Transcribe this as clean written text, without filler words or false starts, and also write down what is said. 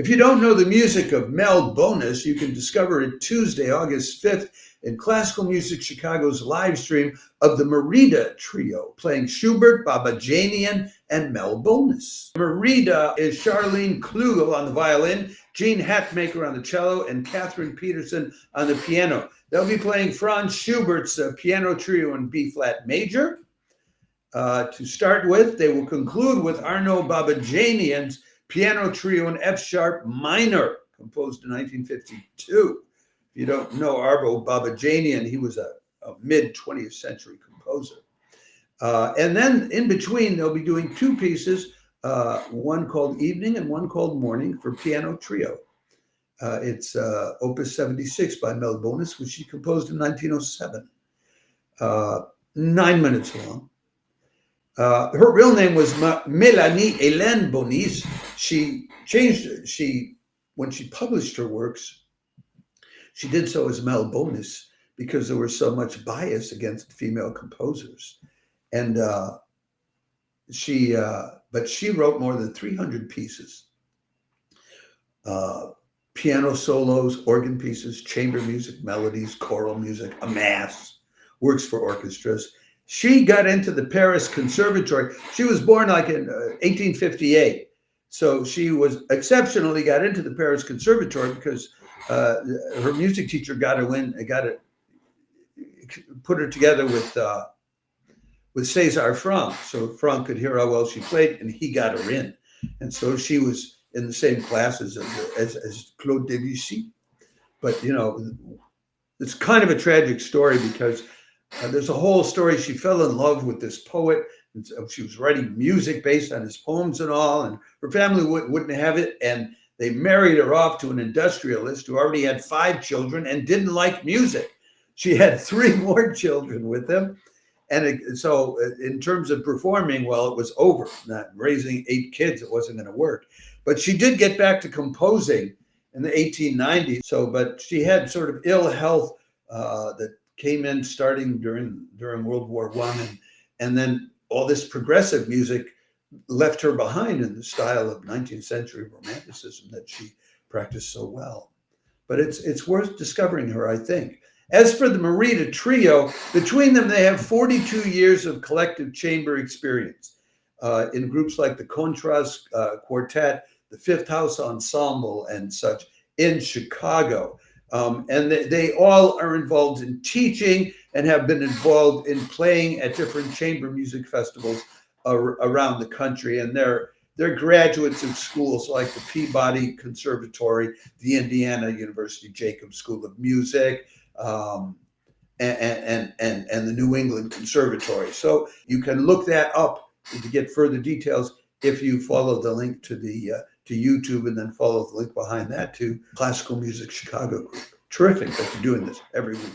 If you don't know the music of Mel Bonus, you can discover it Tuesday, August 5th in Classical Music Chicago's live stream of the Merida Trio, playing Schubert, Babajanian, and Mel Bonus. Merida is Charlene Klugel on the violin, Gene Hatmaker on the cello, and Catherine Peterson on the piano. They'll be playing Franz Schubert's piano trio in B-flat major. To start with, they will conclude with Arno Babajanian's piano trio in F-sharp minor, composed in 1952. If you don't know Arvo Babajanian, he was a mid-20th century composer. And then in between, they'll be doing two pieces, one called Evening and one called Morning for piano trio. It's Opus 76 by Mel Bonus, which she composed in 1907. 9 minutes long. Her real name was Mélanie Hélène Bonis. She changed it. When she published her works, she did so as Mel Bonus because there was so much bias against female composers. And but she wrote more than 300 pieces. Piano solos, organ pieces, chamber music, melodies, choral music, a mass, works for orchestras. She got into the Paris Conservatory. She was born like in 1858. So she was exceptionally got into the Paris Conservatory because her music teacher put her together with César Franck. So Franck could hear how well she played and he got her in. And so she was in the same classes as Claude Debussy. But, you know, it's kind of a tragic story because there's a whole story. She fell in love with this poet. And so she was writing music based on his poems and all, and her family wouldn't have it. And they married her off to an industrialist who already had 5 children and didn't like music. She had 3 more children with him. And so in terms of performing, well, it was over. Not raising 8 kids, it wasn't going to work. But she did get back to composing in the 1890s. But she had sort of ill health that came in starting during World War I, and then all this progressive music left her behind in the style of 19th century romanticism that she practiced so well. But it's worth discovering her, I think. As for the Merida Trio, between them they have 42 years of collective chamber experience in groups like the Contras Quartet, the Fifth House Ensemble, and such in Chicago. And they all are involved in teaching and have been involved in playing at different chamber music festivals around the country. And they're graduates of schools like the Peabody Conservatory, the Indiana University Jacobs School of Music, and the New England Conservatory. So you can look that up to get further details if you follow the link to YouTube and then follow the link behind that to Classical Music Chicago Group. Terrific that you're doing this every week.